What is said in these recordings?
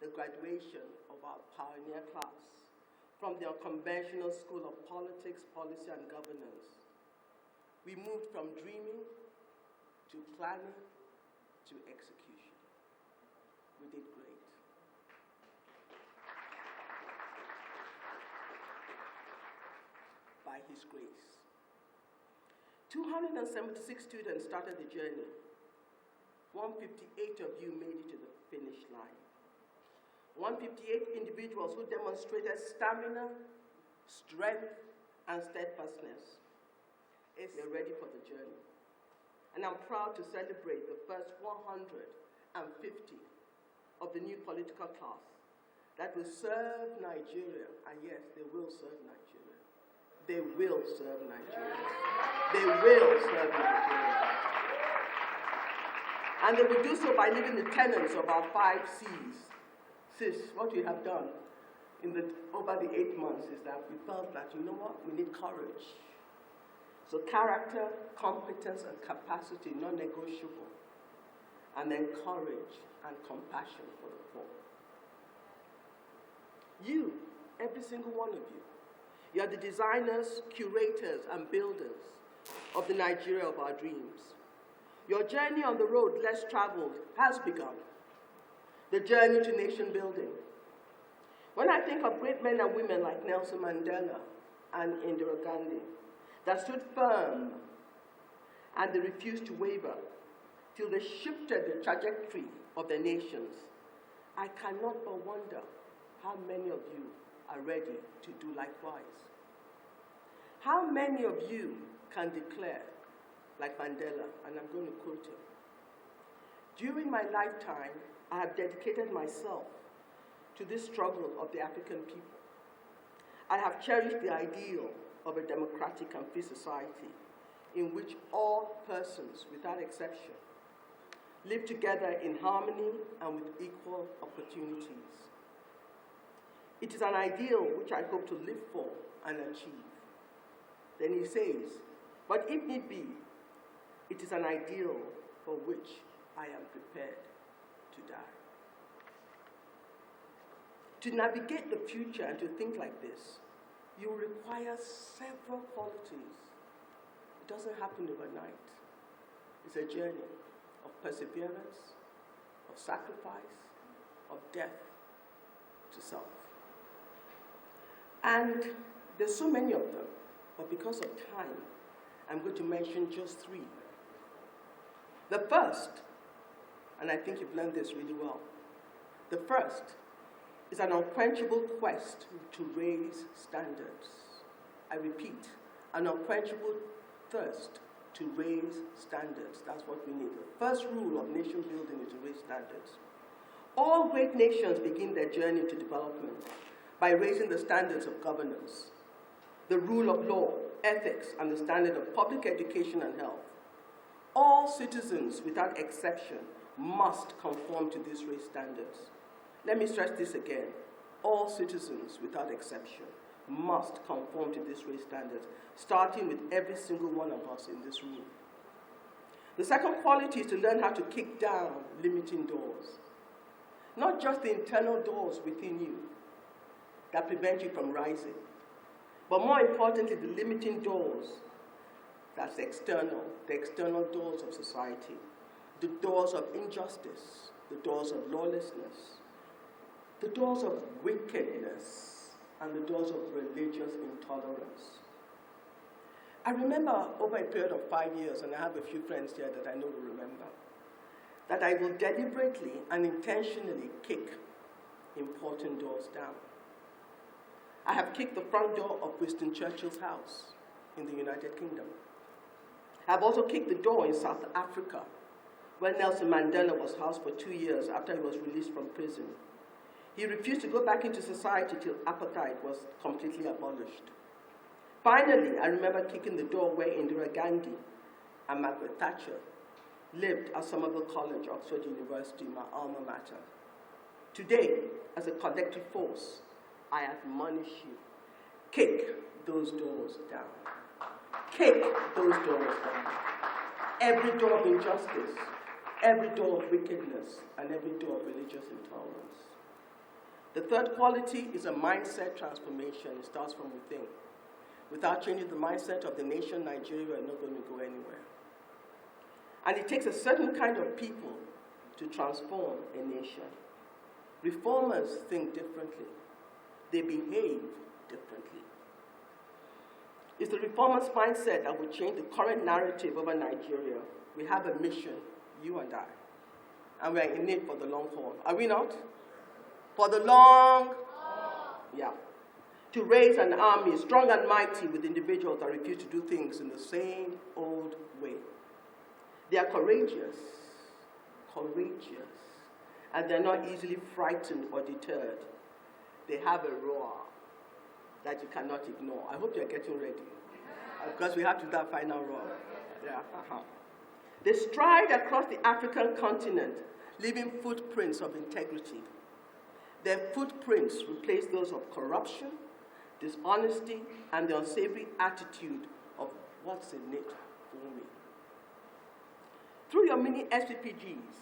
the graduation of our pioneer class from the unconventional school of politics, policy, and governance. We moved from dreaming to planning to execution. We did great. By His grace. 276 students started the journey. 158 of you made it to the finish line. 158 individuals who demonstrated stamina, strength, and steadfastness. They're ready for the journey. And I'm proud to celebrate the first 150 of the new political class that will serve Nigeria. And yes, they will serve Nigeria. They will serve Nigeria. They will serve Nigeria. And they will do so by living the tenets of our 5 C's. Sis, what we have done over the 8 months is that we felt that, you know what, we need courage. So character, competence, and capacity, non-negotiable. And then courage and compassion for the poor. You, every single one of you are the designers, curators, and builders of the Nigeria of our dreams. Your journey on the road less traveled has begun. The journey to nation building. When I think of great men and women like Nelson Mandela and Indira Gandhi that stood firm and they refused to waver till they shifted the trajectory of their nations, I cannot but wonder how many of you are ready to do likewise. How many of you can declare, like Mandela, and I'm going to quote him, "During my lifetime, I have dedicated myself to this struggle of the African people. I have cherished the ideal of a democratic and free society in which all persons, without exception, live together in harmony and with equal opportunities. It is an ideal which I hope to live for and achieve." Then he says, "But if need be, it is an ideal for which I am prepared to die." To navigate the future and to think like this, you will require several qualities. It doesn't happen overnight. It's a journey of perseverance, of sacrifice, of death to self. And there's so many of them, but because of time, I'm going to mention just 3. The first, and I think you've learned this really well, the first is an unquenchable quest to raise standards. I repeat, an unquenchable thirst to raise standards. That's what we need. The first rule of nation building is to raise standards. All great nations begin their journey to development by raising the standards of governance, the rule of law, ethics, and the standard of public education and health. All citizens, without exception, must conform to these raised standards. Let me stress this again. All citizens, without exception, must conform to these raised standards, starting with every single one of us in this room. The second quality is to learn how to kick down limiting doors. Not just the internal doors within you that prevent you from rising, but more importantly, the limiting doors that's external, the external doors of society, the doors of injustice, the doors of lawlessness, the doors of wickedness, and the doors of religious intolerance. I remember over a period of 5 years, and I have a few friends here that I know will remember, that I will deliberately and intentionally kick important doors down. I have kicked the front door of Winston Churchill's house in the United Kingdom. I have also kicked the door in South Africa, where Nelson Mandela was housed for 2 years after he was released from prison. He refused to go back into society till apartheid was completely abolished. Finally, I remember kicking the door where Indira Gandhi and Margaret Thatcher lived at Somerville College, Oxford University, my alma mater. Today, as a collective force, I admonish you, kick those doors down. Kick those doors down. Every door of injustice, every door of wickedness, and every door of religious intolerance. The third quality is a mindset transformation. It starts from within. Without changing the mindset of the nation, Nigeria, we are not going to go anywhere. And it takes a certain kind of people to transform a nation. Reformers think differently. They behave differently. It's the reformers' mindset that will change the current narrative over Nigeria. We have a mission, you and I. And we're in it for the long haul. Are we not? For the long haul. Yeah. To raise an army, strong and mighty, with individuals that refuse to do things in the same old way. They are courageous, and they're not easily frightened or deterred. They have a roar that you cannot ignore. I hope you're getting ready, because we have to do that final roar. Yeah. They stride across the African continent, leaving footprints of integrity. Their footprints replace those of corruption, dishonesty, and the unsavory attitude of what's in it for me. Through your mini SPPGs,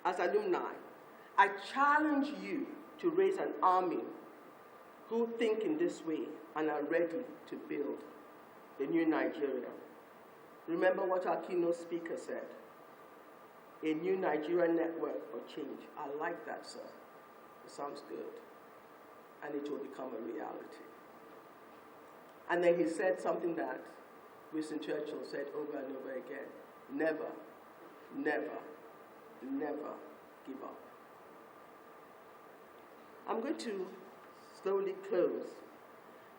as alumni, I challenge you to raise an army who think in this way and are ready to build the new Nigeria. Remember what our keynote speaker said, a new Nigerian network for change. I like that, sir. It sounds good. And it will become a reality. And then he said something that Winston Churchill said over and over again, never, never, never give up. I'm going to slowly close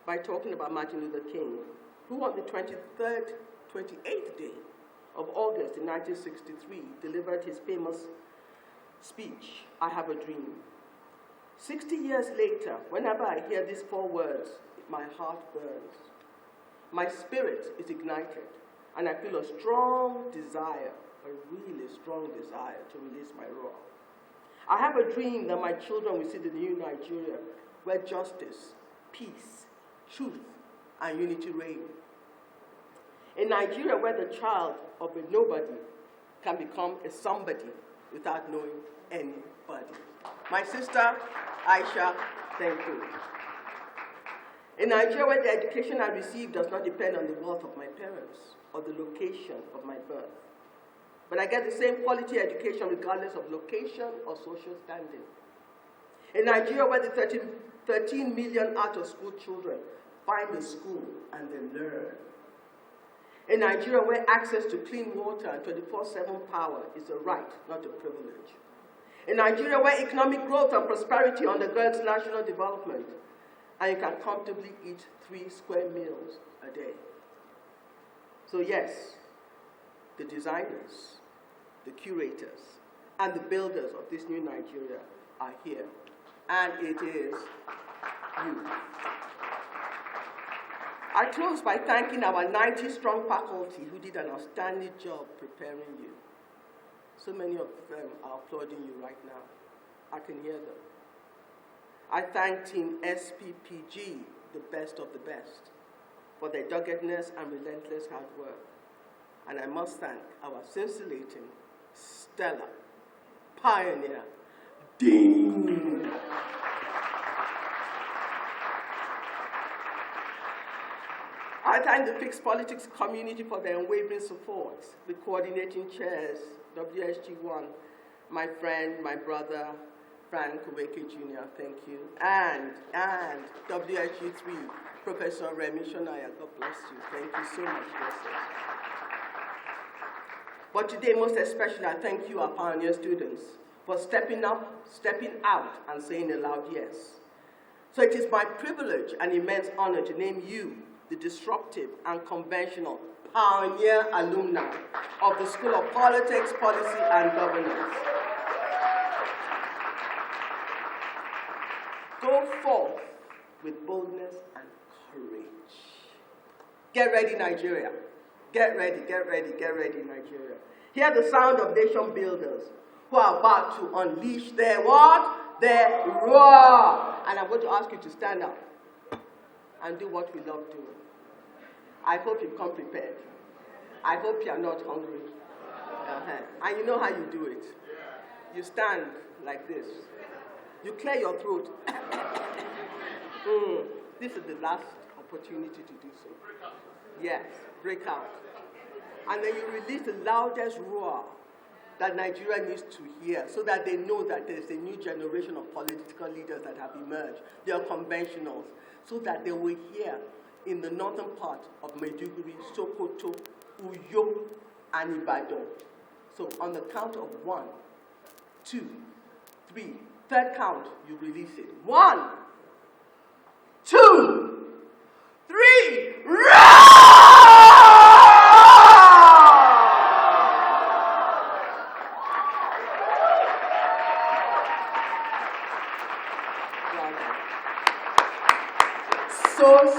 by talking about Martin Luther King, who on the 28th day of August in 1963 delivered his famous speech, I Have a Dream. 60 years later, whenever I hear these 4 words, my heart burns. My spirit is ignited, and I feel a strong desire, a really strong desire to release my roar. I have a dream that my children will see the new Nigeria where justice, peace, truth, and unity reign. A Nigeria where the child of a nobody can become a somebody without knowing anybody. My sister, Aisha, thank you. A Nigeria where the education I receive does not depend on the wealth of my parents or the location of my birth, but I get the same quality education regardless of location or social standing. A Nigeria where the 13 million out-of-school children find a school and they learn. A Nigeria where access to clean water and 24/7 power is a right, not a privilege. A Nigeria where economic growth and prosperity undergirds national development, and you can comfortably eat 3 square meals a day. So yes, the designers, the curators, and the builders of this new Nigeria are here, and it is you. I close by thanking our 90-strong faculty who did an outstanding job preparing you. So many of them are applauding you right now. I can hear them. I thank Team SPPG, the best of the best, for their doggedness and relentless hard work. And I must thank our scintillating, stellar, pioneer, Dean. I thank the fixed politics community for their unwavering support, the coordinating chairs, WSG1, my friend, my brother, Frank Kubeke Jr., thank you, and WSG3, Professor Remy Shonaya, God bless you. Thank you so much, Joseph. But today, most especially, I thank you, our pioneer students, for stepping up, stepping out, and saying a loud yes. So it is my privilege and immense honor to name you the disruptive and conventional pioneer alumni of the School of Politics, Policy, and Governance. Go forth with boldness and courage. Get ready, Nigeria. Get ready, get ready, get ready, Nigeria. Hear the sound of nation builders who are about to unleash their what? Their roar. And I'm going to ask you to stand up and do what we love doing. I hope you come prepared. I hope you are not hungry. And you know how you do it. You stand like this. You clear your throat. This is the last opportunity to do so. Yes, break out. And then you release the loudest roar that Nigeria needs to hear so that they know that there's a new generation of political leaders that have emerged. They are conventionals, so that they will hear in the northern part of Maiduguri, Sokoto, Uyo, and Ibadan. So on the count of 1, 2, 3, third count, you release it. 1, 2, 3, roar!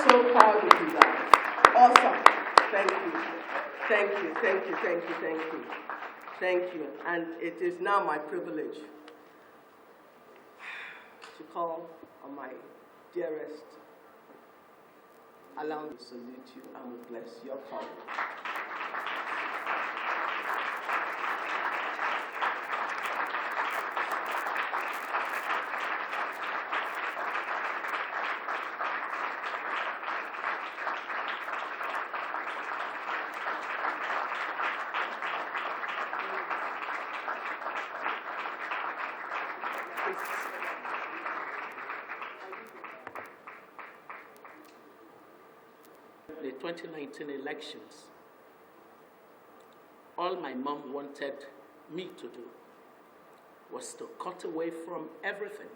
So proud of you guys. Awesome. Thank you. Thank you, thank you, thank you, thank you. Thank you. And it is now my privilege to call on my dearest. Allow me to salute you and bless your call. The 2019 elections, all my mom wanted me to do was to cut away from everything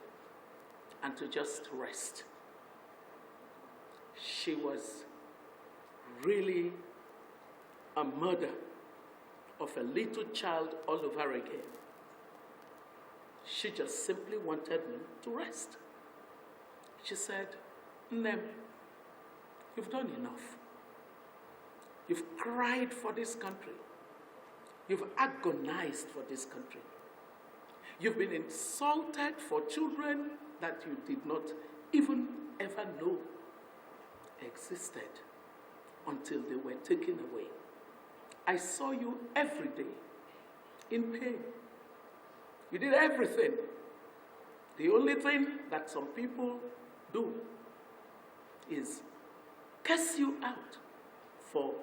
and to just rest. She was really a mother of a little child all over again. She just simply wanted me to rest. She said, "Nem, you've done enough. You've cried for this country. You've agonized for this country. You've been insulted for children that you did not even ever know existed until they were taken away. I saw you every day in pain. You did everything. The only thing that some people do is curse you out for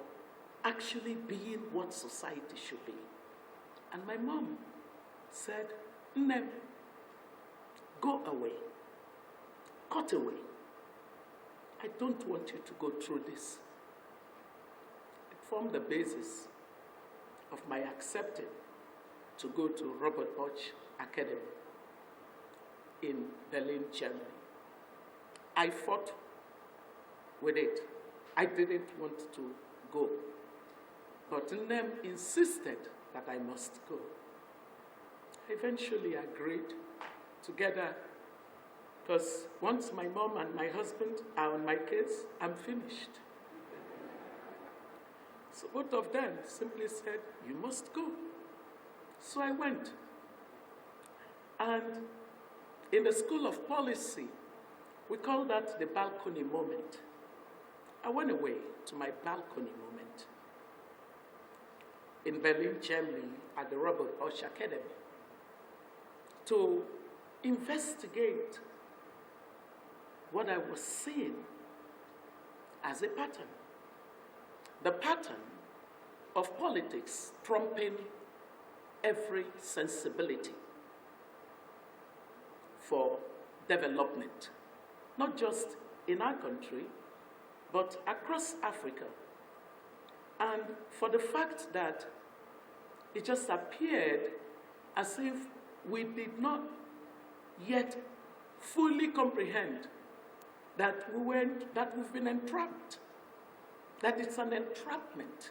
actually being what society should be." And my mom said, "Nem, go away. Cut away. I don't want you to go through this." It formed the basis of my accepting to go to Robert Bosch Academy in Berlin, Germany. I fought with it. I didn't want to go. But Nem insisted that I must go. I eventually agreed together, because once my mom and my husband are on my case, I'm finished. So both of them simply said, "You must go." So I went. And in the School of Policy, we call that the balcony moment. I went away to my balcony moment in Berlin, Germany, at the Robert Bosch Academy to investigate what I was seeing as a pattern. The pattern of politics trumping every sensibility for development, not just in our country, but across Africa. And for the fact that it just appeared as if we did not yet fully comprehend that we've been entrapped, that it's an entrapment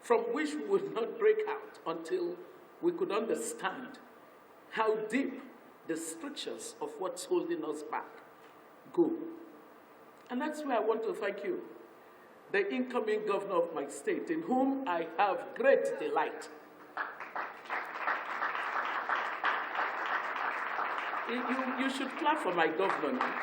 from which we would not break out until we could understand how deep the strictures of what's holding us back go. And that's why I want to thank you, the incoming governor of my state, in whom I have great delight. You should clap for my governor now.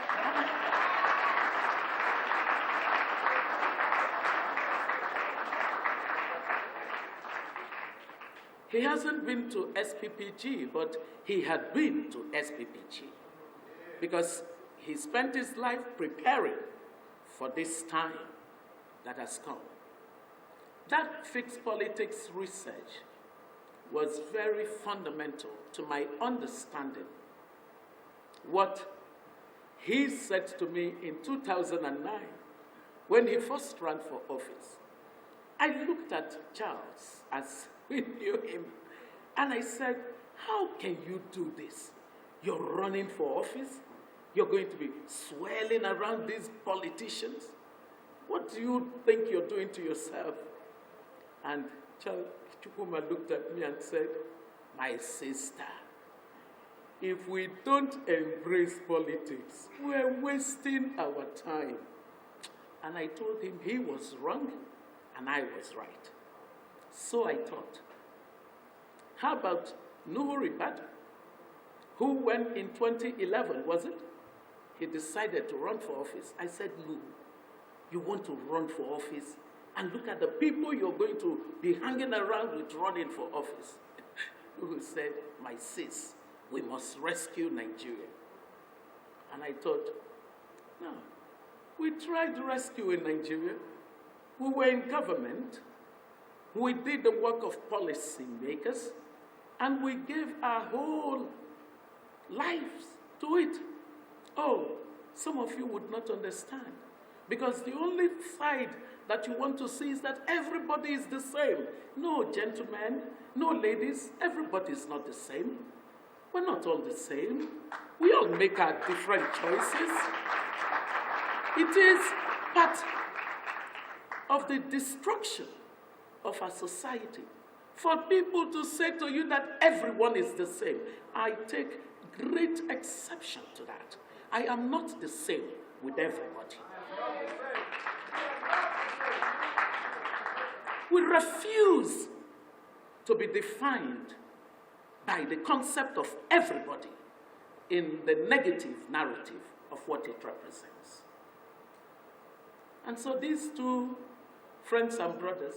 He hasn't been to SPPG, but he had been to SPPG, because he spent his life preparing for this time that has come. That fixed politics research was very fundamental to my understanding what he said to me in 2009 when he first ran for office. I looked at Charles as we knew him, and I said, how can you do this? You're running for office. You're going to be swirling around these politicians. What do you think you're doing to yourself? And Chukwuma looked at me and said, my sister, if we don't embrace politics, we're wasting our time. And I told him he was wrong and I was right. So I thought, how about Nuhu Ribadu, who when in 2011, was it? He decided to run for office. I said, Nuhu, you want to run for office? And look at the people you're going to be hanging around with running for office. Nuhu said, my sis, we must rescue Nigeria. And I thought, no, we tried rescuing Nigeria. We were in government. We did the work of policy makers, and we gave our whole lives to it. Oh, some of you would not understand, because the only side that you want to see is that everybody is the same. No, gentlemen, no, ladies, everybody is not the same. We're not all the same. We all make our different choices. It is part of the destruction of our society for people to say to you that everyone is the same. I take great exception to that. I am not the same with everybody. We refuse to be defined by the concept of everybody in the negative narrative of what it represents. And so these two friends and brothers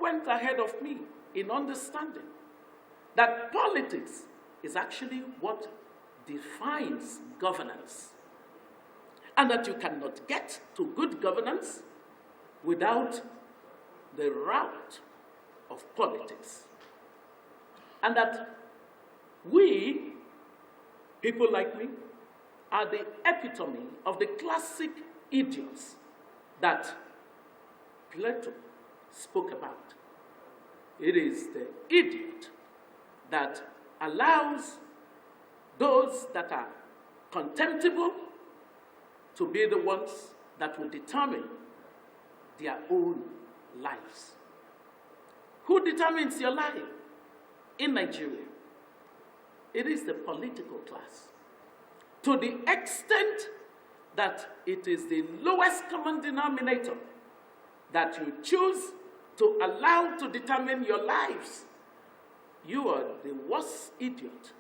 went ahead of me in understanding that politics is actually what defines governance, and that you cannot get to good governance without the route of politics. And that we, people like me, are the epitome of the classic idiots that Plato spoke about. It is the idiot that allows those that are contemptible to be the ones that will determine their own lives. Who determines your life in Nigeria? It is the political class. To the extent that it is the lowest common denominator that you choose to allow to determine your lives, you are the worst idiot,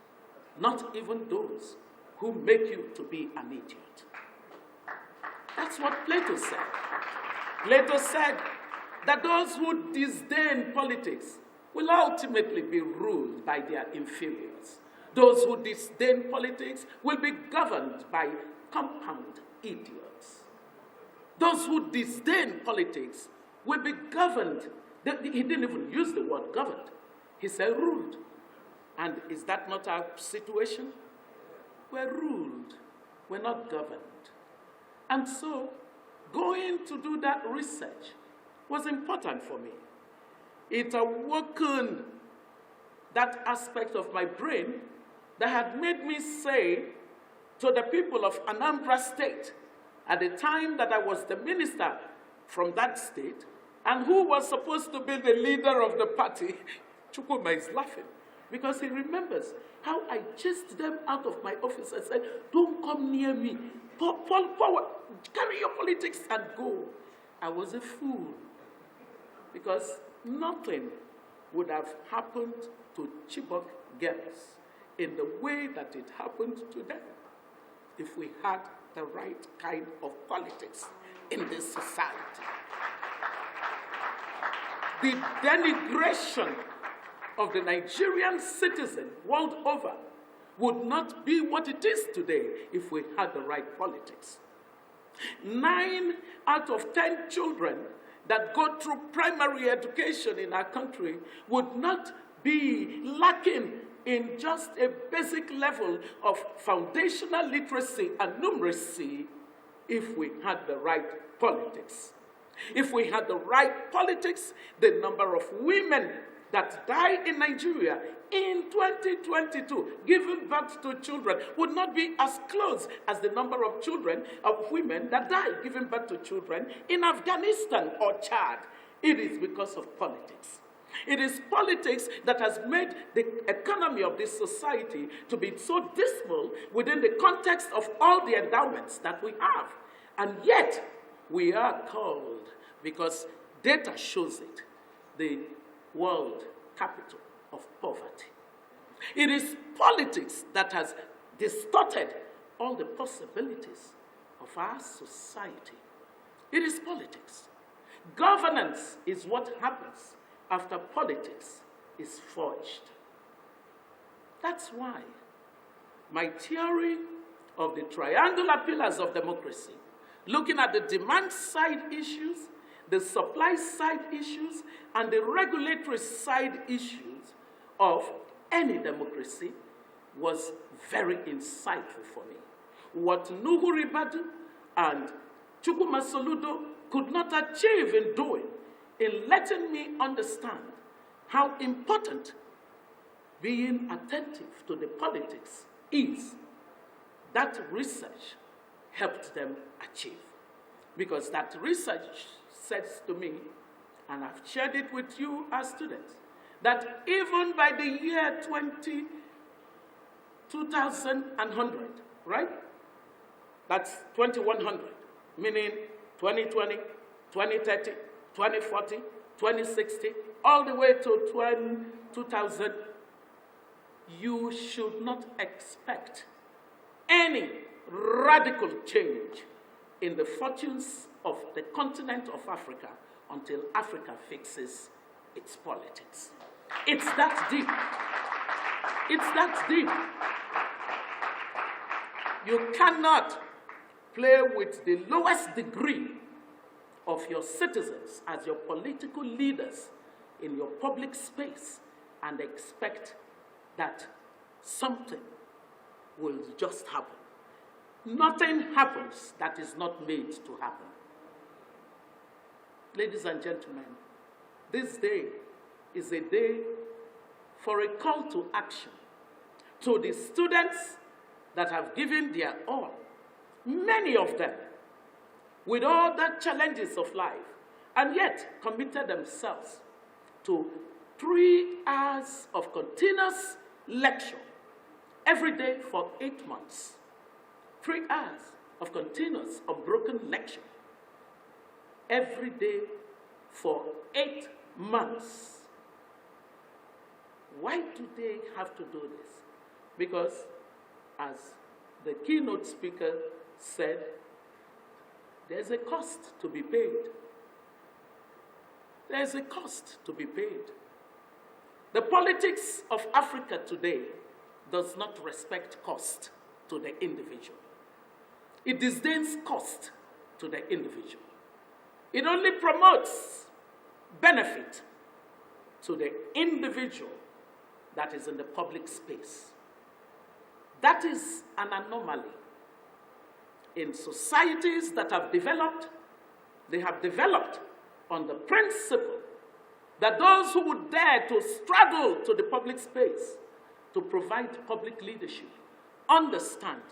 not even those who make you to be an idiot. That's what Plato said. Plato said that those who disdain politics will ultimately be ruled by their inferiors. Those who disdain politics will be governed by compound idiots. Those who disdain politics will be governed. He didn't even use the word governed. He said ruled. And is that not our situation? We're ruled. We're not governed. And so, going to do that research was important for me. It awoken that aspect of my brain that had made me say to the people of Anambra State at the time that I was the minister from that state, and who was supposed to be the leader of the party, Chukwuma is laughing, because he remembers how I chased them out of my office and said, don't come near me. Forward, carry your politics and go. I was a fool, because nothing would have happened to Chibok girls in the way that it happened to them if we had the right kind of politics in this society. The denigration of the Nigerian citizen world over would not be what it is today if we had the right politics. 9 out of 10 children that go through primary education in our country would not be lacking in just a basic level of foundational literacy and numeracy if we had the right politics. If we had the right politics, the number of women that die in Nigeria in 2022, giving birth to children, would not be as close as the number of children, of women that die giving birth to children in Afghanistan or Chad. It is because of politics. It is politics that has made the economy of this society to be so dismal within the context of all the endowments that we have. And yet, we are called, because data shows it, the world capital of poverty. It is politics that has distorted all the possibilities of our society. It is politics. Governance is what happens after politics is forged. That's why my theory of the triangular pillars of democracy, looking at the demand side issues, the supply side issues, and the regulatory side issues of any democracy, was very insightful for me. What Nuhu Ribadu and Chukwuma Soludo could not achieve in doing, in letting me understand how important being attentive to the politics is, that research helped them achieve. Because that research says to me, and I've shared it with you as students, that even by the year 2100, right? That's 2100, meaning 2020, 2030, 2040, 2060, all the way to 2000, you should not expect any radical change in the fortunes of the continent of Africa until Africa fixes its politics. It's that deep. It's that deep. You cannot play with the lowest degree of your citizens as your political leaders in your public space and expect that something will just happen. Nothing happens that is not made to happen. Ladies and gentlemen, this day is a day for a call to action to the students that have given their all, many of them, with all the challenges of life, and yet committed themselves to 3 hours of continuous lecture every day for 8 months. 3 hours of continuous, unbroken lecture every day for 8 months. Why do they have to do this? Because, as the keynote speaker said, there's a cost to be paid. There's a cost to be paid. The politics of Africa today does not respect cost to the individual. It disdains cost to the individual. It only promotes benefit to the individual that is in the public space. That is an anomaly. In societies that have developed, they have developed on the principle that those who would dare to struggle to the public space to provide public leadership understand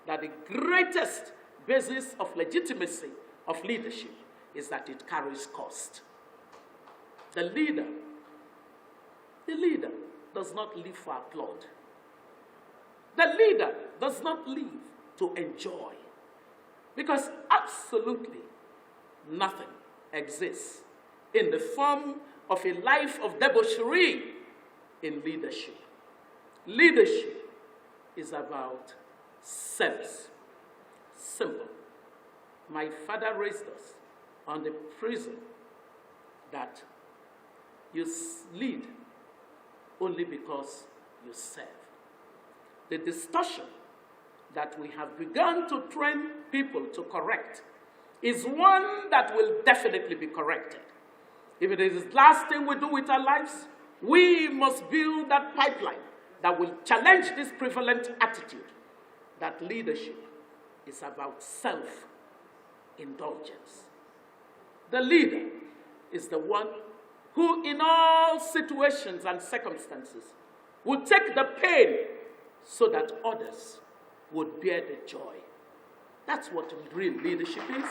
that the greatest basis of legitimacy of leadership is that it carries cost. The leader does not live for applaud. The leader does not live to enjoy. Because absolutely nothing exists in the form of a life of debauchery in leadership. Leadership is about service. Simple. My father raised us on the prison that you lead only because you serve. the distortion that we have begun to train people to correct is one that will definitely be corrected. If it is the last thing we do with our lives, we must build that pipeline that will challenge this prevalent attitude that leadership is about self-indulgence. The leader is the one who, in all situations and circumstances, would take the pain so that others would bear the joy. That's what real leadership is.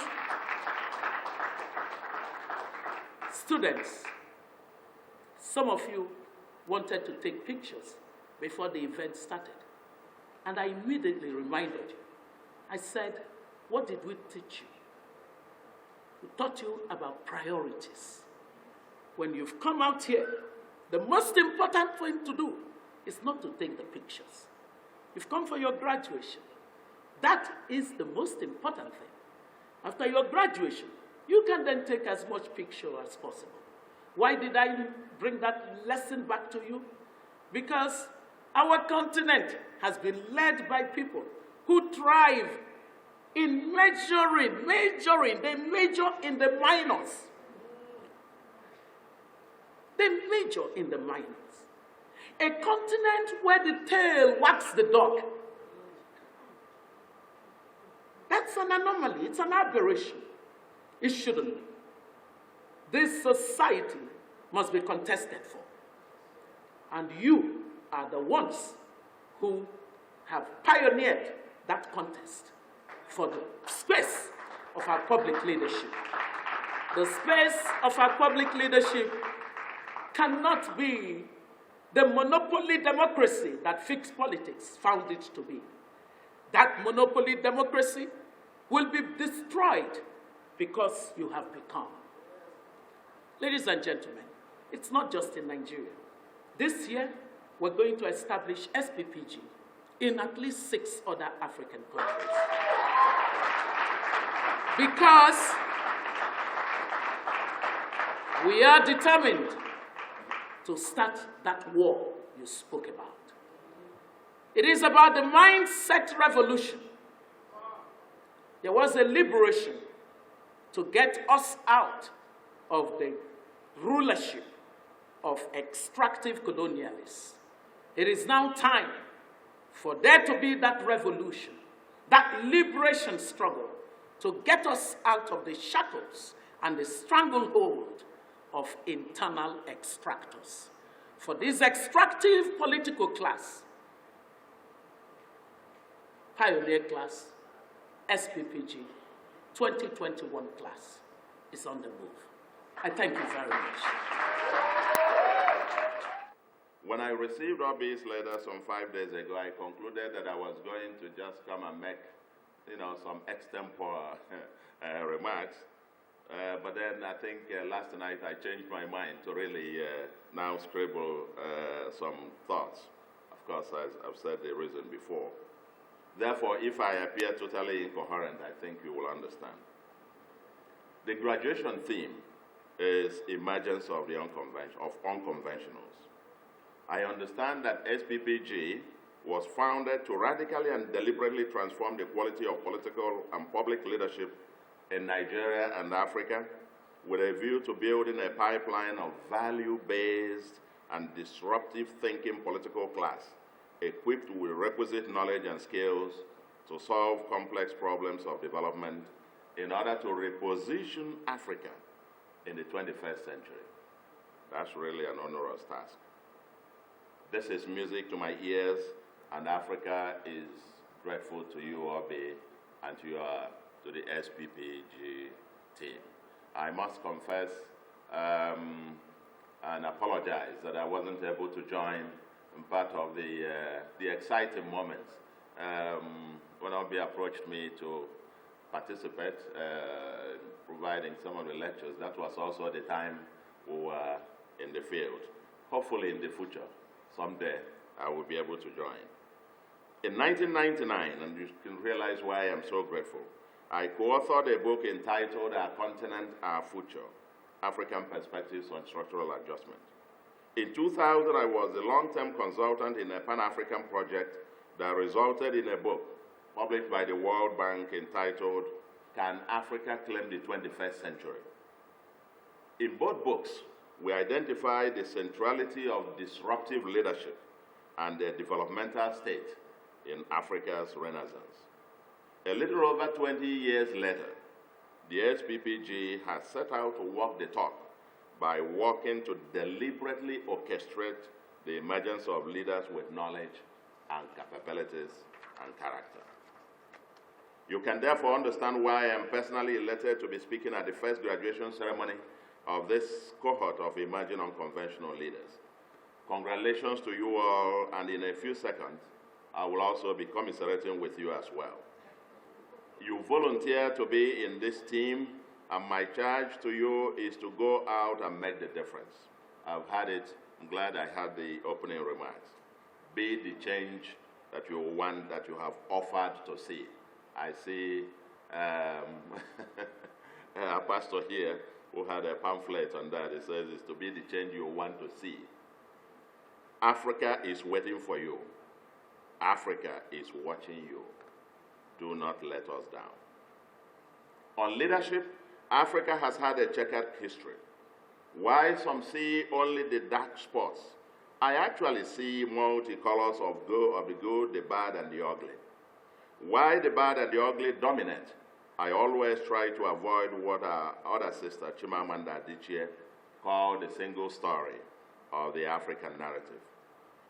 Students, some of you wanted to take pictures before the event started. And I immediately reminded you. I said, what did we teach you? We taught you about priorities. When you've come out here, the most important thing to do is not to take the pictures. You've come for your graduation. That is the most important thing. After your graduation, you can then take as much picture as possible. Why did I bring that lesson back to you? Because our continent has been led by people who thrive in majoring. They major in the minors. They major in the minors. A continent where the tail wags the dog. That's an anomaly. It's an aberration. It shouldn't be. This society must be contested for. And you are the ones who have pioneered that contest for the space of our public leadership. The space of our public leadership cannot be the monopoly democracy that fixed politics found it to be. That monopoly democracy will be destroyed because you have become. Ladies and gentlemen, it's not just in Nigeria. This year, we're going to establish SPPG in at least 6 other African countries. Because we are determined to start that war you spoke about. It is about the mindset revolution. There was a liberation to get us out of the rulership of extractive colonialists. It is now time for there to be that revolution, that liberation struggle to get us out of the shackles and the stranglehold of internal extractors. For this extractive political class, pioneer class, SPPG, 2021 class is on the move. I thank you very much. When I received Obi's letter some 5 days ago, I concluded that I was going to just come and make, some extempore remarks. But then I think last night I changed my mind to really now scribble some thoughts. Of course, as I've said the reason before. Therefore, if I appear totally incoherent, I think you will understand. The graduation theme is emergence of the unconventionals. I understand that SPPG was founded to radically and deliberately transform the quality of political and public leadership in Nigeria and Africa with a view to building a pipeline of value-based and disruptive thinking political class equipped with requisite knowledge and skills to solve complex problems of development in order to reposition Africa in the 21st century. That's really an onerous task. This is music to my ears, and Africa is grateful to you, Obi, and to the SPPG team. I must confess and apologize that I wasn't able to join in part of the exciting moments when Obi approached me to participate, providing some of the lectures. That was also the time we were in the field. Hopefully in the future, someday, I will be able to join. In 1999, and you can realize why I'm so grateful, I co-authored a book entitled Our Continent, Our Future, African Perspectives on Structural Adjustment. In 2000, I was a long-term consultant in a Pan-African project that resulted in a book published by the World Bank entitled, Can Africa Claim the 21st Century? In both books, we identify the centrality of disruptive leadership and the developmental state in Africa's renaissance. A little over 20 years later, the SPPG has set out to walk the talk by working to deliberately orchestrate the emergence of leaders with knowledge and capabilities and character. You can therefore understand why I am personally elated to be speaking at the first graduation ceremony of this cohort of emerging unconventional leaders. Congratulations to you all, and in a few seconds, I will also be commiserating with you as well. You volunteer to be in this team, and my charge to you is to go out and make the difference. I've had it. I'm glad I had the opening remarks. Be the change that you want, that you have offered to see. I see a pastor here who had a pamphlet on that. It says it's to be the change you want to see. Africa is waiting for you. Africa is watching you. Do not let us down. On leadership, Africa has had a checkered history. While some see only the dark spots, I actually see multicolors of the good, the bad, and the ugly. While the bad and the ugly dominate, I always try to avoid what our other sister, Chimamanda Adichie, called the single story of the African narrative.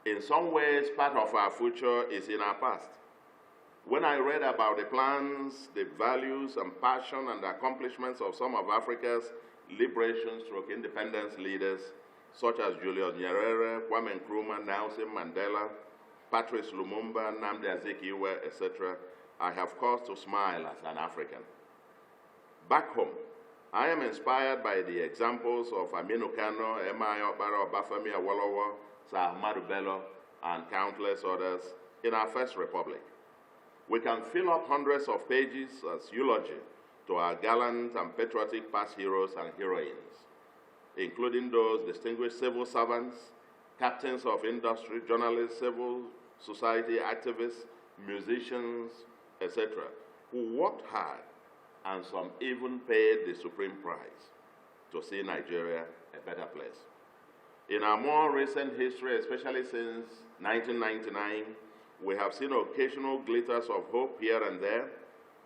In some ways, part of our future is in our past. When I read about the plans, the values and passion and accomplishments of some of Africa's liberation/independence leaders, such as Julius Nyerere, Kwame Nkrumah, Nelson Mandela, Patrice Lumumba, Nnamdi Azikiwe, etc., I have cause to smile as an African. Back home, I am inspired by the examples of Aminu Kano, M.I. Okpara, Obafemi Awolowo, Sir Ahmadu Bello, and countless others in our first republic. We can fill up hundreds of pages as eulogy to our gallant and patriotic past heroes and heroines, including those distinguished civil servants, captains of industry, journalists, civil society activists, musicians, etc., who worked hard and some even paid the supreme price to see Nigeria a better place. In our more recent history, especially since 1999, we have seen occasional glitters of hope here and there,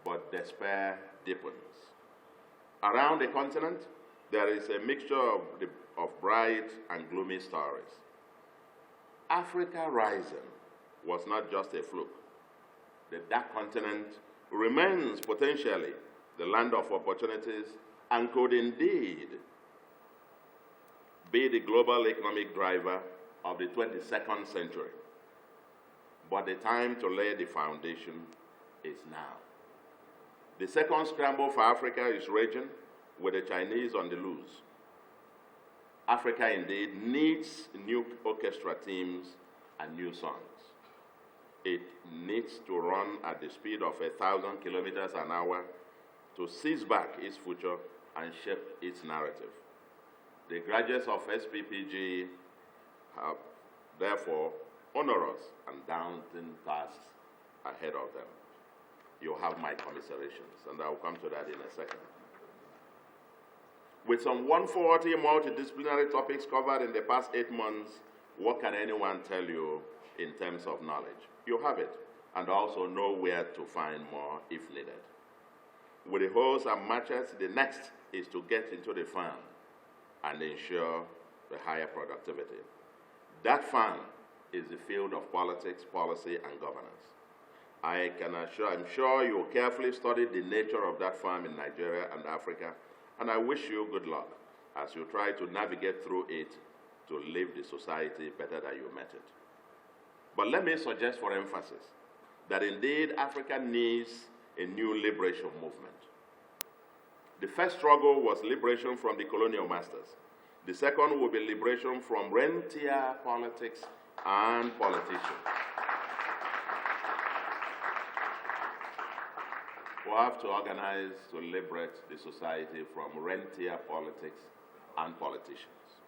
but despair deepens. Around the continent, there is a mixture of bright and gloomy stories. Africa rising was not just a fluke. The dark continent remains potentially the land of opportunities and could indeed be the global economic driver of the 22nd century. But the time to lay the foundation is now. The second scramble for Africa is raging, with the Chinese on the loose. Africa indeed needs new orchestra teams and new songs. It needs to run at the speed of 1,000 kilometers an hour to seize back its future and shape its narrative. The graduates of SPPG have therefore onerous and daunting tasks ahead of them. You have my commiserations, and I will come to that in a second. With some 140 multidisciplinary topics covered in the past 8 months, what can anyone tell you in terms of knowledge? You have it, and also know where to find more if needed. With the holes and matches, the next is to get into the farm and ensure the higher productivity. That farm is the field of politics, policy, and governance. I'm sure you carefully studied the nature of that farm in Nigeria and Africa, and I wish you good luck as you try to navigate through it to leave the society better than you met it. But let me suggest for emphasis that indeed Africa needs a new liberation movement. The first struggle was liberation from the colonial masters. The second will be liberation from rentier politics and politicians. We'll have to organize to liberate the society from rentier politics and politicians.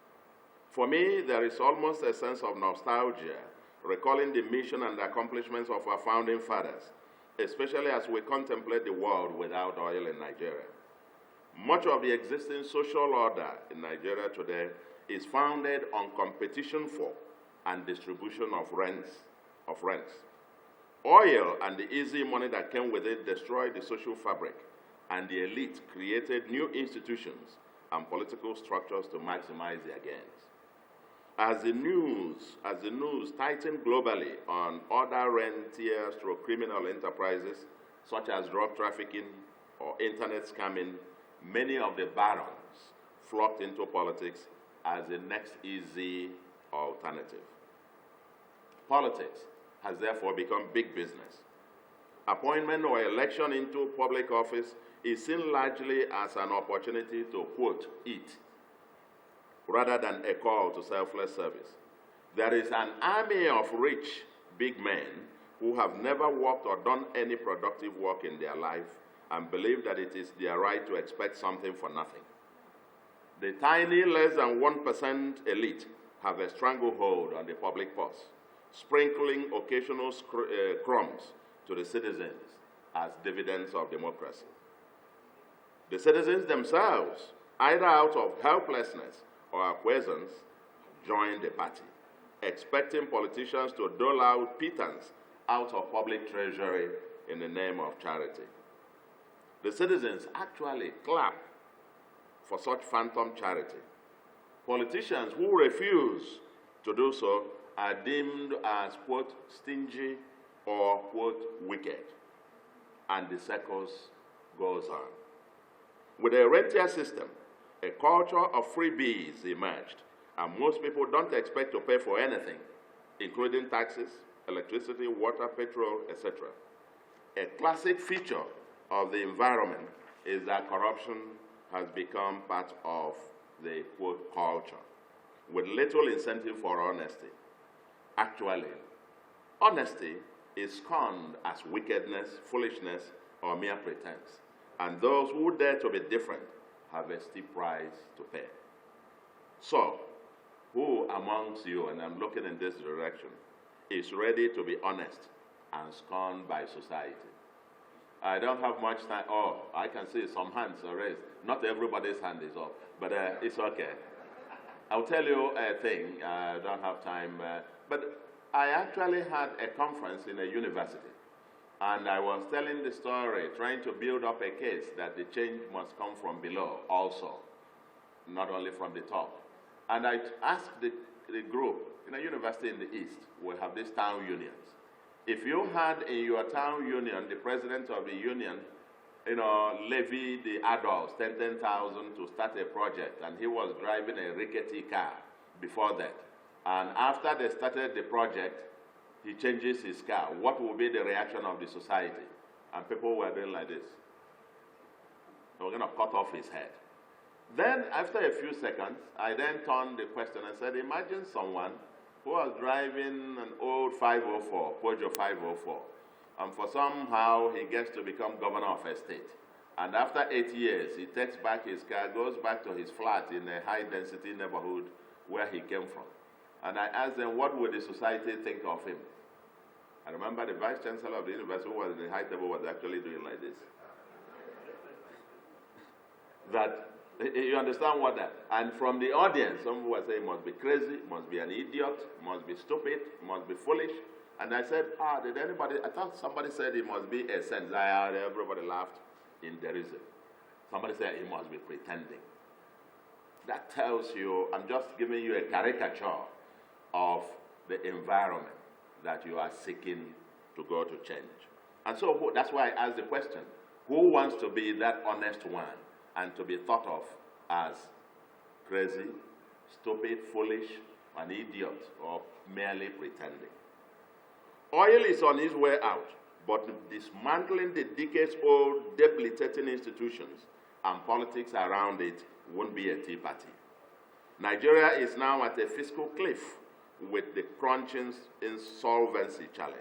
For me, there is almost a sense of nostalgia recalling the mission and the accomplishments of our founding fathers, especially as we contemplate the world without oil in Nigeria. Much of the existing social order in Nigeria today is founded on competition for and distribution of rents. Oil and the easy money that came with it destroyed the social fabric, and the elite created new institutions and political structures to maximize their gains. As the news tightened globally on other rentier/criminal enterprises, such as drug trafficking or internet scamming, many of the barons flocked into politics as the next easy alternative. Politics has therefore become big business. Appointment or election into public office is seen largely as an opportunity to, quote, eat, rather than a call to selfless service. There is an army of rich, big men who have never worked or done any productive work in their life and believe that it is their right to expect something for nothing. The tiny, less than 1% elite have a stranglehold on the public purse, sprinkling occasional crumbs to the citizens as dividends of democracy. The citizens themselves, either out of helplessness or acquiescence, join the party, expecting politicians to dole out pittance out of public treasury in the name of charity. The citizens actually clap for such phantom charity. Politicians who refuse to do so are deemed as, quote, stingy or, quote, wicked. And the circus goes on. With a rentier system, a culture of freebies emerged, and most people don't expect to pay for anything, including taxes, electricity, water, petrol, etc. A classic feature of the environment is that corruption has become part of the, quote, culture, with little incentive for honesty. Actually, honesty is scorned as wickedness, foolishness, or mere pretense, and those who dare to be different have a steep price to pay. So, who amongst you, and I'm looking in this direction, is ready to be honest and scorned by society? I don't have much time. Oh, I can see some hands are raised. Not everybody's hand is up, but it's okay. I'll tell you a thing. I don't have time. But I actually had a conference in a university, and I was telling the story, trying to build up a case that the change must come from below also, not only from the top. And I asked the group, in a university in the East, we have these town unions. If you had in your town union the president of the union, levy the adults 10,000 to start a project, and he was driving a rickety car before that, and after they started the project, he changes his car, what will be the reaction of the society? And people were doing like this. They were going to cut off his head. Then, after a few seconds, I then turned the question and said, imagine someone who was driving an old 504, Peugeot 504, and for somehow he gets to become governor of a state. And after 8 years, he takes back his car, goes back to his flat in a high-density neighborhood where he came from. And I asked them, what would the society think of him? I remember the vice chancellor of the university, who was in the high table, was actually doing like this. That, you understand what that? And from the audience, some were saying, must be crazy, must be an idiot, must be stupid, must be foolish. And I said, did anybody, I thought somebody said it must be a sense. Everybody laughed in derision. Somebody said he must be pretending. That tells you, I'm just giving you a caricature of the environment that you are seeking to go to change. And so that's why I asked the question, who wants to be that honest one and to be thought of as crazy, stupid, foolish, an idiot, or merely pretending? Oil is on its way out, but dismantling the decades-old debilitating institutions and politics around it won't be a tea party. Nigeria is now at a fiscal cliff with the crunching insolvency challenge.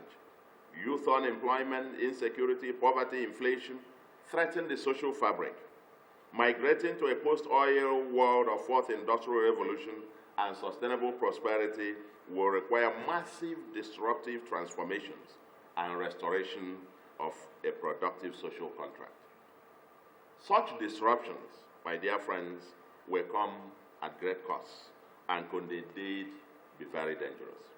Youth unemployment, insecurity, poverty, inflation threaten the social fabric. Migrating to a post-oil world of fourth industrial revolution and sustainable prosperity will require massive disruptive transformations and restoration of a productive social contract. Such disruptions, my dear friends, will come at great cost and could indeed be very dangerous.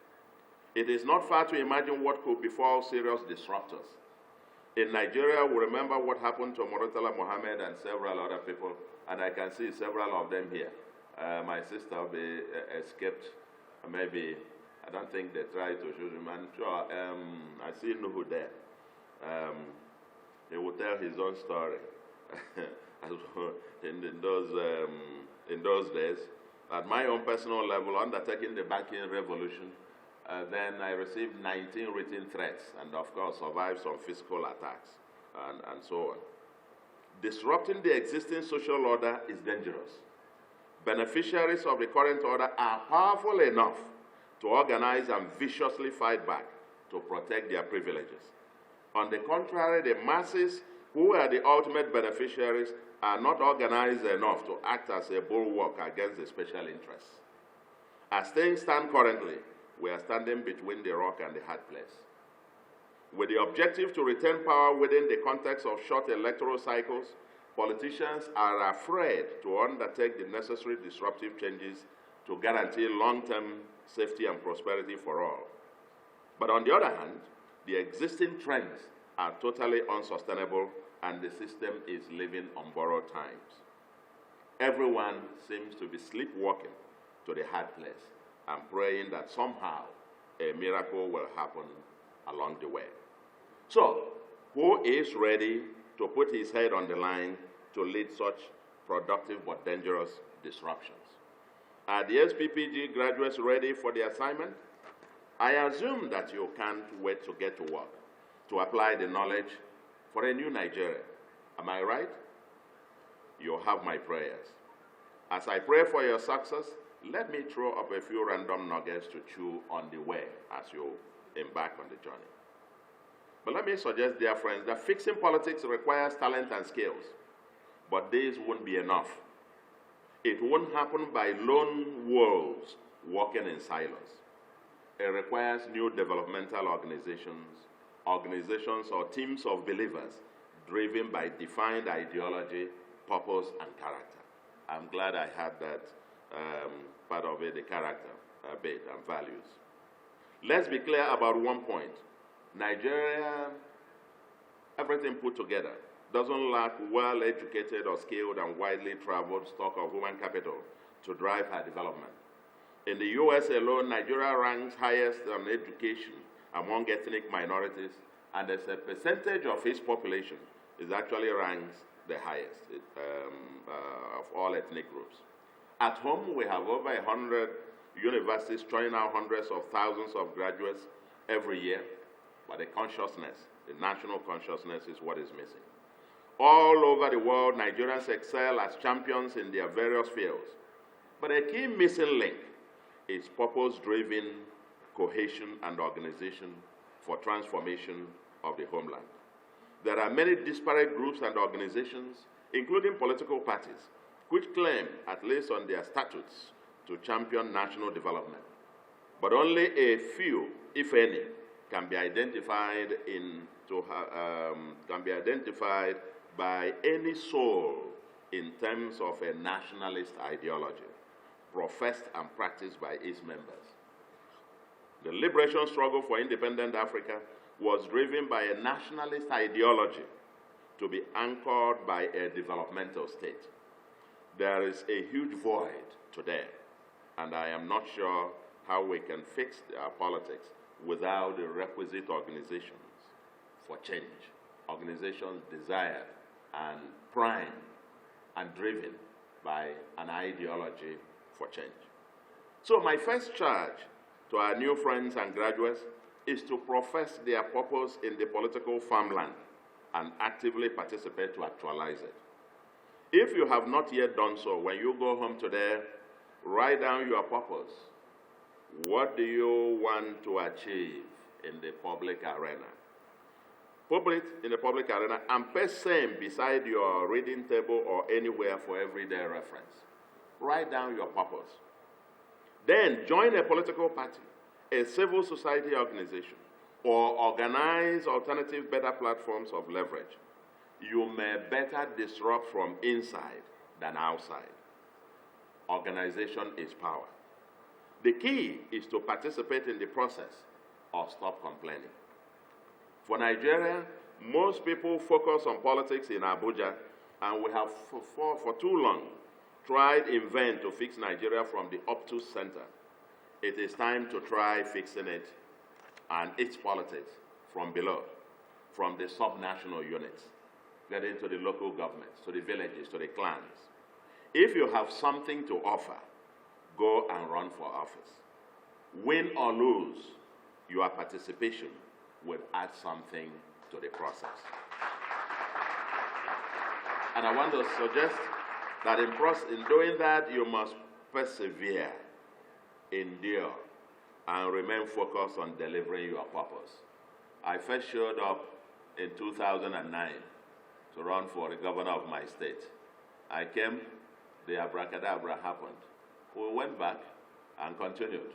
It is not far to imagine what could befall serious disruptors. In Nigeria, we remember what happened to Murtala Mohammed and several other people, and I can see several of them here. My sister escaped, maybe, I don't think they tried to shoot him. I'm sure, I see Nuhu there. He will tell his own story. in those days, at my own personal level, undertaking the banking revolution, then I received 19 written threats and, of course, survived some physical attacks and so on. Disrupting the existing social order is dangerous. Beneficiaries of the current order are powerful enough to organize and viciously fight back to protect their privileges. On the contrary, the masses who are the ultimate beneficiaries are not organized enough to act as a bulwark against the special interests. As things stand currently, we are standing between the rock and the hard place. With the objective to retain power within the context of short electoral cycles, politicians are afraid to undertake the necessary disruptive changes to guarantee long-term safety and prosperity for all. But on the other hand, the existing trends are totally unsustainable and the system is living on borrowed times. Everyone seems to be sleepwalking to the hard place and praying that somehow a miracle will happen along the way. So, who is ready to put his head on the line to lead such productive but dangerous disruptions? Are the SPPG graduates ready for the assignment? I assume that you can't wait to get to work, to apply the knowledge for a new Nigeria. Am I right? You have my prayers. As I pray for your success, let me throw up a few random nuggets to chew on the way as you embark on the journey. But let me suggest, dear friends, that fixing politics requires talent and skills, but these won't be enough. It won't happen by lone wolves working in silos. It requires new developmental organizations or teams of believers driven by defined ideology, purpose, and character. I'm glad I had that part of it, the character bit and values. Let's be clear about one point. Nigeria, everything put together, doesn't lack well-educated or skilled and widely traveled stock of human capital to drive her development. In the US alone, Nigeria ranks highest on education among ethnic minorities, and as a percentage of its population, it actually ranks the highest of all ethnic groups. At home, we have over 100 universities throwing out hundreds of thousands of graduates every year, but the consciousness, the national consciousness is what is missing. All over the world, Nigerians excel as champions in their various fields, but a key missing link is purpose-driven cohesion and organization for transformation of the homeland. There are many disparate groups and organizations, including political parties, which claim, at least on their statutes, to champion national development. But only a few, if any, can be identified by any soul in terms of a nationalist ideology, professed and practiced by its members. The liberation struggle for independent Africa was driven by a nationalist ideology to be anchored by a developmental state. There is a huge void today, and I am not sure how we can fix our politics without the requisite organizations for change, organizations desired and primed and driven by an ideology for change. So my first charge to our new friends and graduates is to profess their purpose in the political farmland and actively participate to actualize it. If you have not yet done so, when you go home today, write down your purpose. What do you want to achieve in the public arena? Put it in the public arena and paste same beside your reading table or anywhere for everyday reference. Write down your purpose. Then join a political party, a civil society organization, or organize alternative better platforms of leverage. You may better disrupt from inside than outside. Organization is power. The key is to participate in the process or stop complaining. For Nigeria, most people focus on politics in Abuja, and we have for too long tried in vain to fix Nigeria from the obtuse center. It is time to try fixing it and its politics from below, from the sub-national units, getting to the local governments, to the villages, to the clans. If you have something to offer, go and run for office. Win or lose, your participation will add something to the process. And I want to suggest that in doing that, you must persevere, endure, and remain focused on delivering your purpose. I first showed up in 2009 to run for the governor of my state. I came, the abracadabra happened. We went back and continued.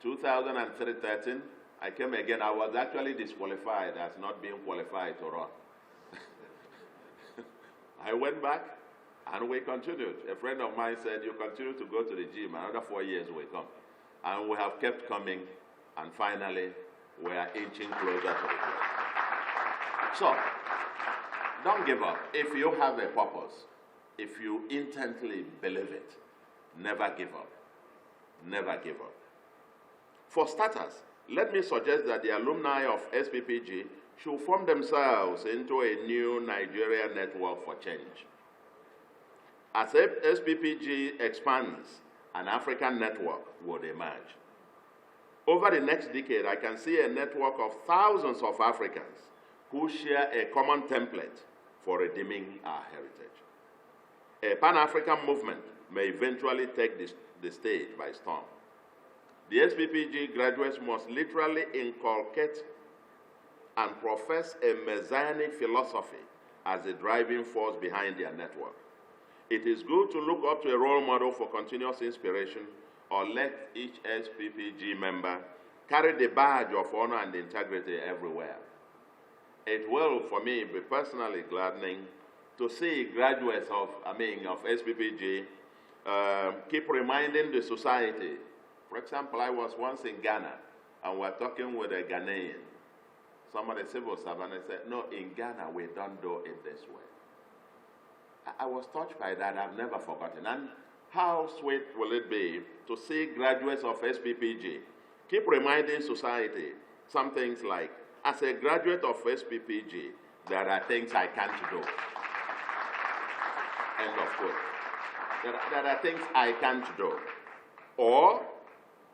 2013, I came again. I was actually disqualified as not being qualified to run. I went back and we continued. A friend of mine said, you continue to go to the gym, another 4 years will come. And we have kept coming, and finally, we are inching closer to the goal. So, don't give up. If you have a purpose, if you intently believe it, never give up. Never give up. For starters, let me suggest that the alumni of SPPG should form themselves into a new Nigeria network for change. As SPPG expands, an African network would emerge. Over the next decade, I can see a network of thousands of Africans who share a common template for redeeming our heritage. A Pan-African movement may eventually take the stage by storm. The SPPG graduates must literally inculcate and profess a messianic philosophy as the driving force behind their network. It is good to look up to a role model for continuous inspiration, or let each SPPG member carry the badge of honor and integrity everywhere. It will, for me, be personally gladdening to see graduates of SPPG keep reminding the society. For example, I was once in Ghana, and we're talking with a Ghanaian, somebody civil servant, and said, no, in Ghana, we don't do it this way. I was touched by that. I've never forgotten. And how sweet will it be to see graduates of SPPG keep reminding society some things like, as a graduate of SPPG, there are things I can't do. End of quote. There are things I can't do. Or,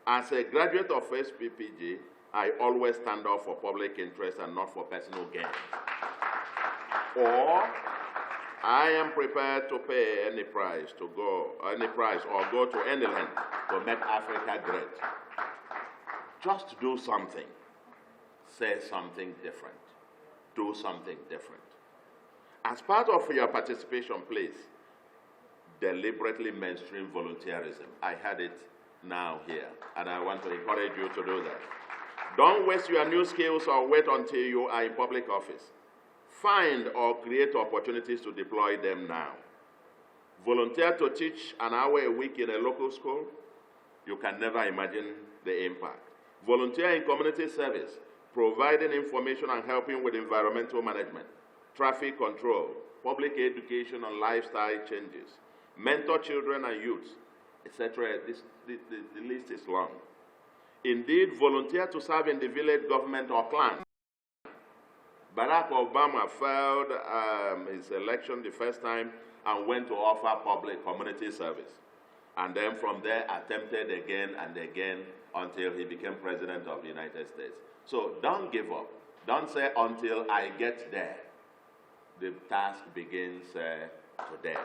as a graduate of SPPG, I always stand up for public interest and not for personal gain. Or, I am prepared to pay any price or go to any length to make Africa great. Just do something. Say something different. Do something different. As part of your participation, please, deliberately mainstream volunteerism. I had it now here, and I want to encourage you to do that. Don't waste your new skills or wait until you are in public office. Find or create opportunities to deploy them now. Volunteer to teach an hour a week in a local school. You can never imagine the impact. Volunteer in community service, providing information and helping with environmental management, traffic control, public education and lifestyle changes, mentor children and youth, etc. The list is long. Indeed, volunteer to serve in the village government or clan. Barack Obama failed his election the first time and went to offer public community service. And then from there, attempted again and again until he became president of the United States. So don't give up. Don't say, until I get there. The task begins today.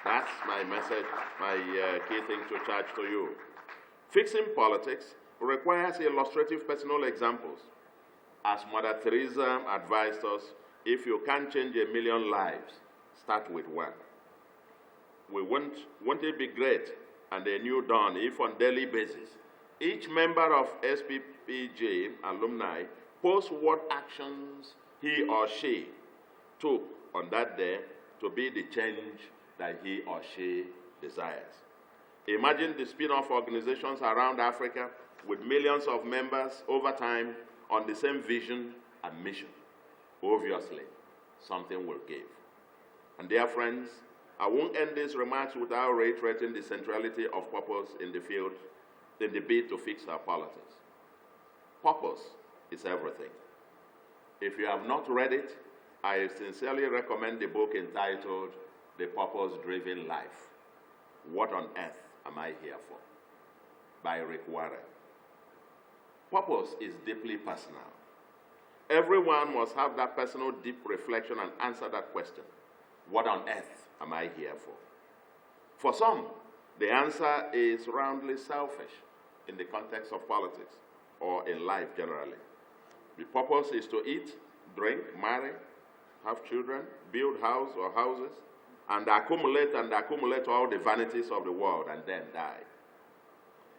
That's my message, my key thing to charge to you. Fixing politics requires illustrative personal examples. As Mother Teresa advised us, if you can't change 1 million lives, start with one. Won't it be great and a new dawn if on daily basis each member of SPPJ alumni posts what actions he or she took on that day to be the change that he or she desires. Imagine the spin-off organizations around Africa with millions of members over time on the same vision and mission. Obviously, something will give. And dear friends, I won't end these remarks without reiterating the centrality of purpose in the field, in the bid to fix our politics. Purpose is everything. If you have not read it, I sincerely recommend the book entitled The Purpose-Driven Life. What on Earth Am I Here For? By Rick Warren. Purpose is deeply personal. Everyone must have that personal deep reflection and answer that question. What on earth am I here for? For some, the answer is roundly selfish in the context of politics or in life generally. The purpose is to eat, drink, marry, have children, build house or houses, and accumulate all the vanities of the world and then die.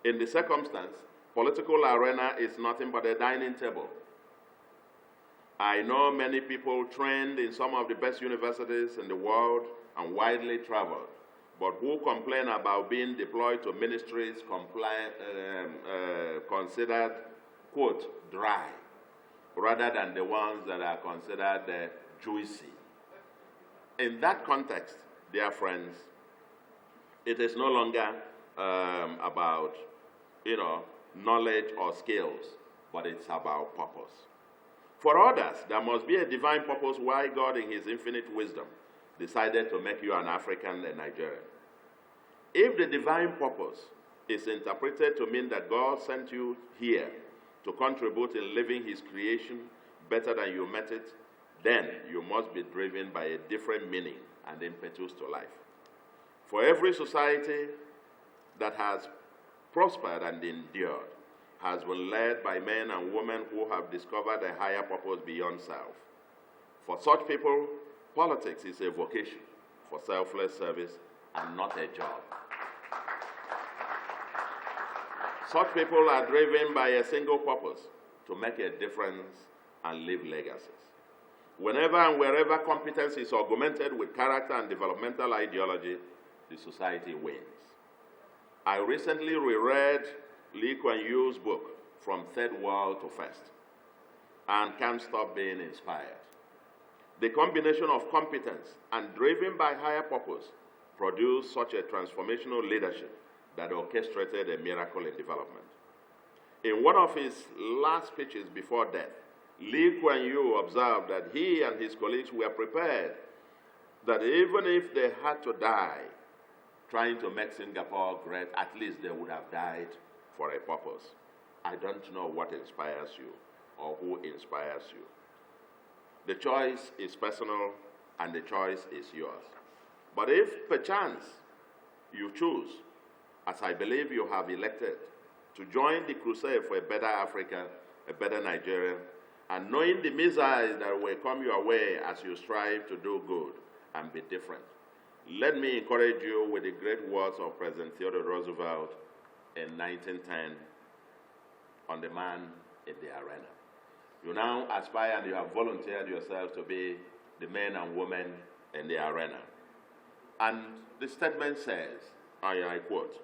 In the circumstance, political arena is nothing but a dining table. I know many people trained in some of the best universities in the world and widely traveled, but who complain about being deployed to ministries considered, quote, dry, rather than the ones that are considered juicy. In that context, dear friends, it is no longer about, knowledge or skills, but it's about purpose. For others, there must be a divine purpose why God, in his infinite wisdom, decided to make you an African and Nigerian. If the divine purpose is interpreted to mean that God sent you here to contribute in living his creation better than you met it, then you must be driven by a different meaning and impetus to life. For every society that has prospered and endured has been led by men and women who have discovered a higher purpose beyond self. For such people, politics is a vocation for selfless service and not a job. Such people are driven by a single purpose: to make a difference and leave legacies. Whenever and wherever competence is augmented with character and developmental ideology, the society wins. I recently reread Lee Kuan Yew's book, From Third World to First, and can't stop being inspired. The combination of competence and driven by higher purpose produced such a transformational leadership that orchestrated a miracle in development. In one of his last speeches before death, Lee Kuan Yew observed that he and his colleagues were prepared that even if they had to die trying to make Singapore great, at least they would have died for a purpose. I don't know what inspires you or who inspires you. The choice is personal and the choice is yours. But if perchance you choose, as I believe you have elected, to join the crusade for a better Africa, a better Nigeria, and knowing the missiles that will come your way as you strive to do good and be different, let me encourage you with the great words of President Theodore Roosevelt in 1910 on the man in the arena. You now aspire and you have volunteered yourself to be the men and women in the arena. And the statement says, I quote,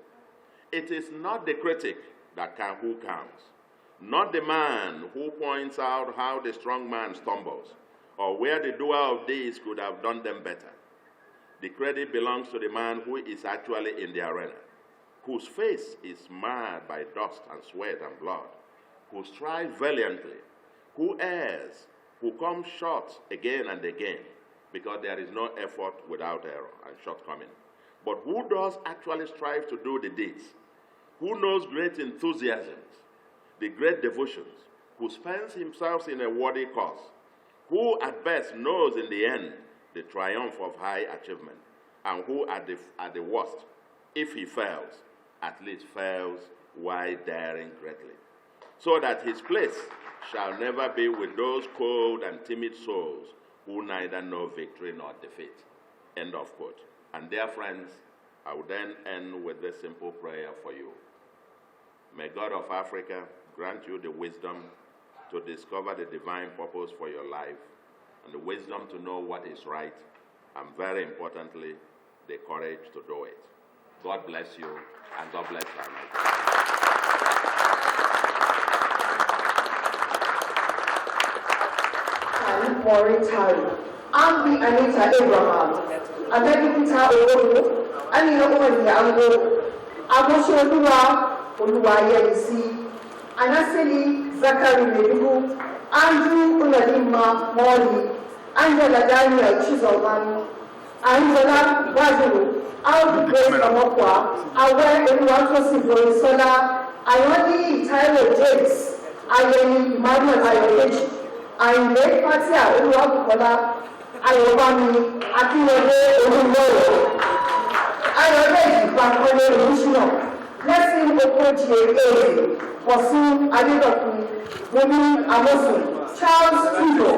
"It is not the critic who counts, not the man who points out how the strong man stumbles, or where the doer of deeds could have done them better. The credit belongs to the man who is actually in the arena, whose face is marred by dust and sweat and blood, who strives valiantly, who errs, who comes short again and again, because there is no effort without error and shortcoming, but who does actually strive to do the deeds, who knows great enthusiasms, the great devotions, who spends himself in a worthy cause, who at best knows in the end the triumph of high achievement, and who at the worst, if he fails, at least fails while daring greatly, so that his place shall never be with those cold and timid souls who neither know victory nor defeat." End of quote. And dear friends, I will then end with this simple prayer for you. May God of Africa grant you the wisdom to discover the divine purpose for your life and the wisdom to know what is right, and very importantly, the courage to do it. God bless you, and God bless America. Moritari, Ambi Anita Abraham, Amedi Peter Owodo, Anina Omani Ango, Agosho Oluwa Yelisi, Anaseli Zachary Medugu, Andrew Unadima Mori, Angela Daniel Chizoman, Angela Wazulu, Albi Grace Amokwa, Awe Oluwatosi Borisola, Ayodi Tyler James, Ayeni Emmanuel Ayodeji, Àyìnlé Fatia Olúwabùkọ́lá, Ayọ̀bámi Akínwọlé Olúmọ̀ọ́, Ayọ̀dèjì Bankole Olúṣínà, Blessing Okoji Eze, Bọ̀sún Adédọ̀kun, Bùnmi Amosun, Charles Tudo.